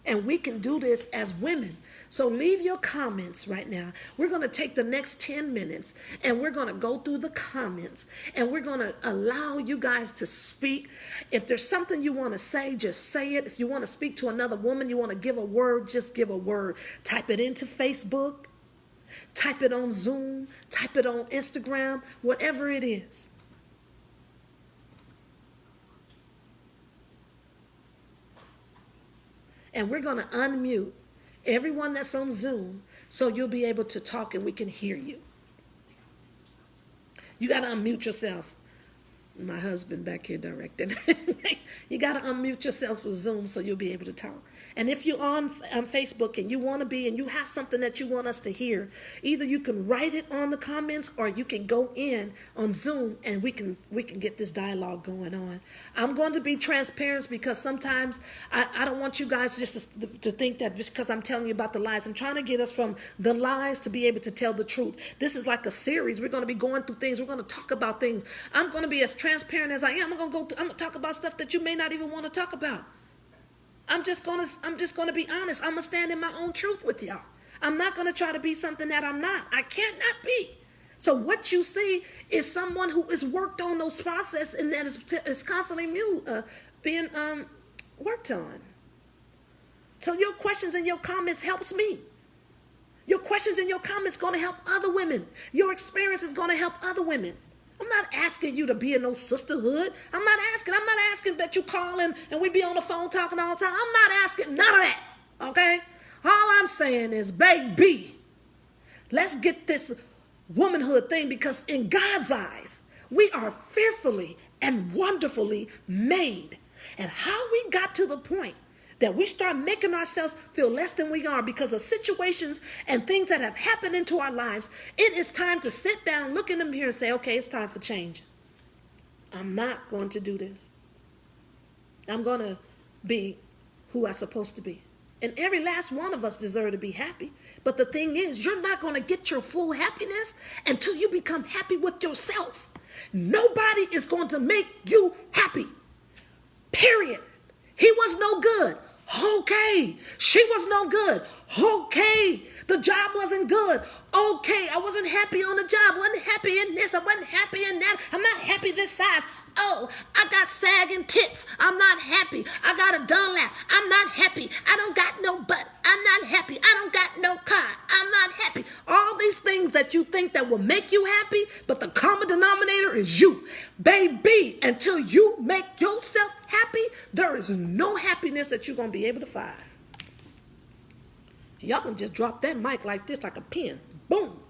And we can do this as women. So leave your comments right now. We're going to take the next 10 minutes and we're going to go through the comments and we're going to allow you guys to speak. If there's something you want to say, just say it. If you want to speak to another woman, you want to give a word, just give a word. Type it into Facebook, type it on Zoom, type it on Instagram, whatever it is. And we're going to unmute everyone that's on Zoom so you'll be able to talk and we can hear you. You got to unmute yourselves. My husband back here directed. You got to unmute yourselves with Zoom so you'll be able to talk. And if you're on Facebook and you want to be and you have something that you want us to hear, either you can write it on the comments or you can go in on Zoom and we can get this dialogue going on. I'm going to be transparent because sometimes I don't want you guys just to think that just because I'm telling you about the lies. I'm trying to get us from the lies to be able to tell the truth. This is like a series. We're going to be going through things. We're going to talk about things. I'm going to be as transparent as I am. I'm going to talk about stuff that you may not even want to talk about. I'm just gonna be honest. I'm gonna stand in my own truth with y'all. I'm not gonna try to be something that I'm not. I can't not be. So what you see is someone who has worked on those processes and that is constantly being worked on. So your questions and your comments helps me. Your questions and your comments gonna help other women. Your experience is gonna help other women. I'm not asking you to be in no sisterhood. I'm not asking that you call in and we be on the phone talking all the time. I'm not asking none of that, okay? All I'm saying is, baby, let's get this womanhood thing because in God's eyes, we are fearfully and wonderfully made. And how we got to the point that we start making ourselves feel less than we are because of situations and things that have happened into our lives, it is time to sit down, look in the mirror and say, okay, it's time for change. I'm not going to do this. I'm going to be who I'm supposed to be. And every last one of us deserve to be happy. But the thing is, you're not going to get your full happiness until you become happy with yourself. Nobody is going to make you happy. Period. He was no good. Okay. She was no good. Okay. The job wasn't good. Okay. I wasn't happy on the job. I wasn't happy in this. I wasn't happy in that. I'm not happy this size. Oh, I got sagging tits. I'm not happy. I got a Dunlap. I'm not happy. I don't got no butt. I'm not happy. I don't got no car. I'm not happy. All these things that you think that will make you happy, but the common denominator is you. Baby, until you make yourself happy, there is no happiness that you're going to be able to find. Y'all can just drop that mic like this, like a pin. Boom.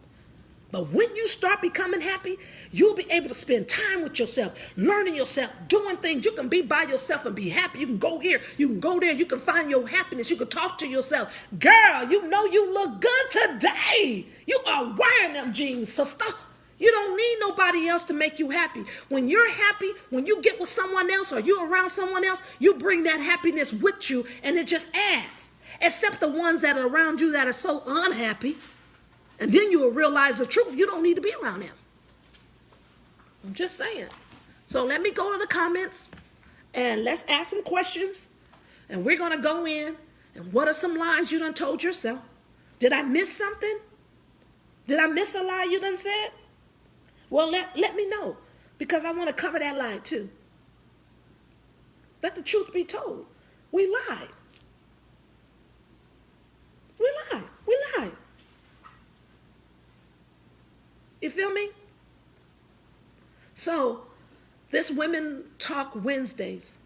But when you start becoming happy, you'll be able to spend time with yourself, learning yourself, doing things. You can be by yourself and be happy. You can go here, you can go there, you can find your happiness. You can talk to yourself. Girl, you know you look good today. You are wearing them jeans, sister. You don't need nobody else to make you happy. When you're happy, when you get with someone else or you're around someone else, you bring that happiness with you and it just adds. Except the ones that are around you that are so unhappy. And then you will realize the truth. You don't need to be around them. I'm just saying. So let me go to the comments and let's ask some questions. And we're going to go in. And what are some lies you done told yourself? Did I miss something? Did I miss a lie you done said? Well, let me know. Because I want to cover that lie too. Let the truth be told. We lied. We lied. We lied. You feel me? So, this Women Talk Wednesdays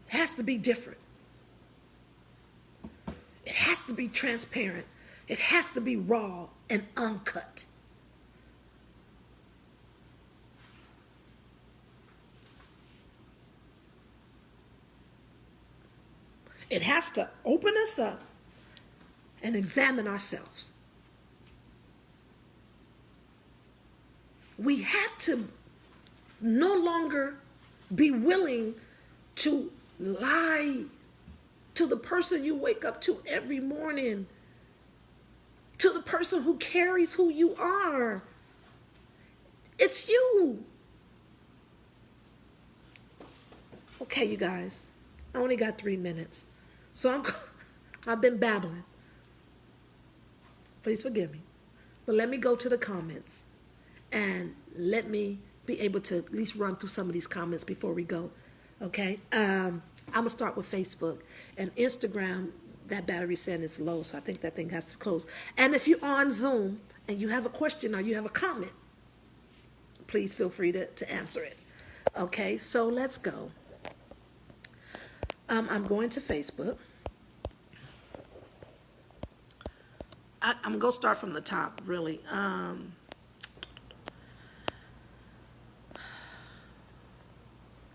has to be different. It has to be transparent. It has to be raw and uncut. It has to open us up and examine ourselves. We have to no longer be willing to lie to the person you wake up to every morning, to the person who carries who you are. It's you. Okay, you guys, I only got 3 minutes, so I've been babbling. Please forgive me. But let me go to the comments and let me be able to at least run through some of these comments before we go. Okay? I'm going to start with Facebook. And Instagram, that battery said it's low, so I think that thing has to close. And if you're on Zoom and you have a question or you have a comment, please feel free to answer it. Okay? So let's go. I'm going to Facebook. I'm going to start from the top, really.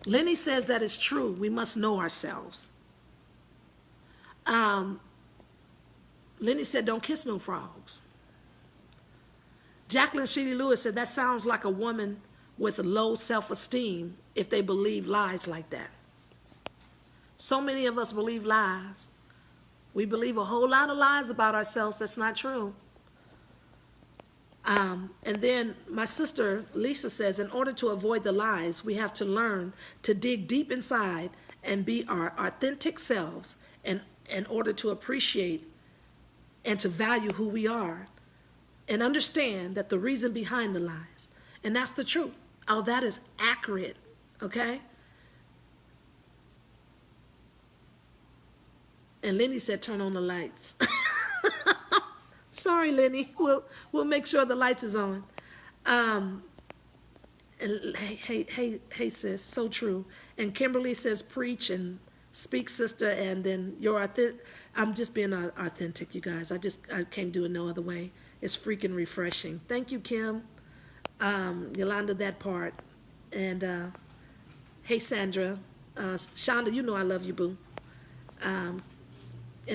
Lenny says that it's true. We must know ourselves. Lenny said, don't kiss no frogs. Jacqueline Sheely Lewis said, that sounds like a woman with low self-esteem if they believe lies like that. So many of us believe lies. We believe a whole lot of lies about ourselves that's not true. And then my sister Lisa says, in order to avoid the lies, we have to learn to dig deep inside and be our authentic selves, and in order to appreciate and to value who we are and understand that the reason behind the lies. And that's the truth. Oh, that is accurate. Okay? And Lenny said, turn on the lights. Sorry, Lenny. We'll make sure the lights is on. And hey, sis, so true. And Kimberly says, preach and speak, sister. And then you're authentic. I'm just being authentic, you guys. I can't do it no other way. It's freaking refreshing. Thank you, Kim. Yolanda, that part. And hey, Sandra. Shonda, you know I love you, boo. And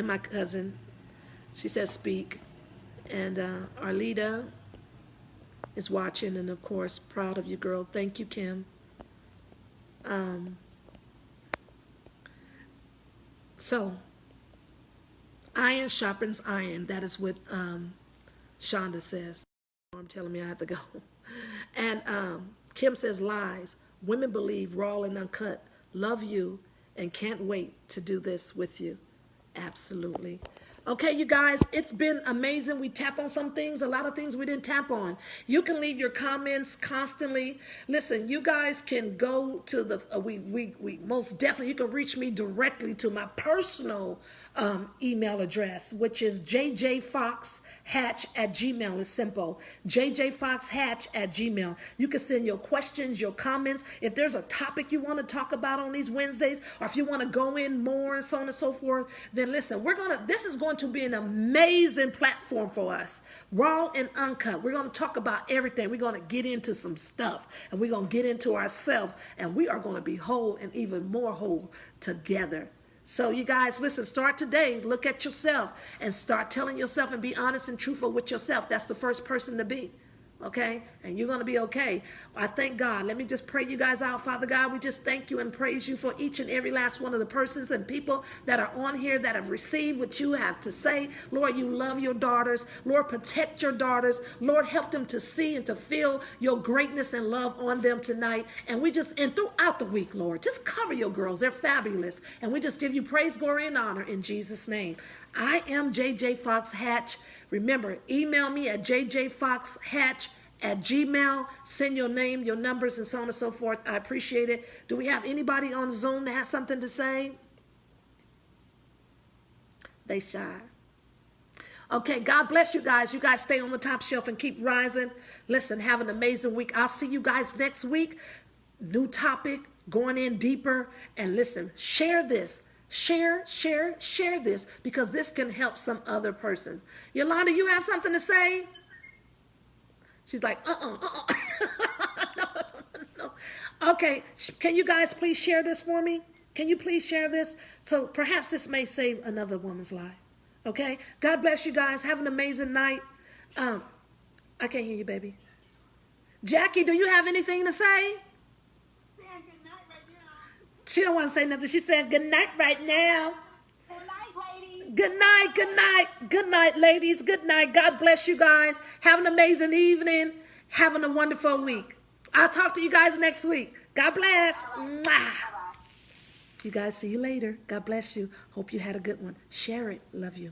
my cousin, she says speak. And Arlita is watching, and of course, proud of you, girl. Thank you, Kim. So, iron sharpens iron. That is what Shonda says. I'm telling me I have to go. And Kim says lies. Women believe raw and uncut. Love you and can't wait to do this with you. Absolutely. Okay, you guys, it's been amazing. We tap on some things, a lot of things we didn't tap on. You can leave your comments constantly. Listen, you guys can go to the, we most definitely, you can reach me directly to my personal email address, which is jjfoxhatch@gmail. It's simple. jjfoxhatch@gmail. You can send your questions, your comments. If there's a topic you want to talk about on these Wednesdays, or if you want to go in more and so on and so forth, then listen, this is going to be an amazing platform for us. Raw and uncut. We're going to talk about everything. We're going to get into some stuff, and we're going to get into ourselves, and we are going to be whole and even more whole together. So you guys, listen, start today. Look at yourself and start telling yourself and be honest and truthful with yourself. That's the first person to be. Okay? And you're going to be okay. I thank God. Let me just pray you guys out. Father God, we just thank you and praise you for each and every last one of the persons and people that are on here that have received what you have to say. Lord, you love your daughters. Lord, protect your daughters. Lord, help them to see and to feel your greatness and love on them tonight. And throughout the week, Lord, just cover your girls. They're fabulous. And we just give you praise, glory, and honor in Jesus' name. I am JJ Fox Hatch. Remember, email me at jjfoxhatch@gmail. Send your name, your numbers, and so on and so forth. I appreciate it. Do we have anybody on Zoom that has something to say? They shy. Okay, God bless you guys. You guys stay on the top shelf and keep rising. Listen, have an amazing week. I'll see you guys next week. New topic, going in deeper. And listen, share this. Share this, because this can help some other person. Yolanda, you have something to say? She's like, no. Okay, can you guys please share this for me? Can you please share this? So perhaps this may save another woman's life. Okay? God bless you guys. Have an amazing night. I can't hear you, baby. Jackie, do you have anything to say? Saying good night right now. She don't want to say nothing. She said good night right now. Good night, ladies. Good night, good night. Good night, ladies. Good night. God bless you guys. Have an amazing evening. Having a wonderful week. I'll talk to you guys next week. God bless. Mwah. You guys, see you later. God bless you. Hope you had a good one. Share it. Love you.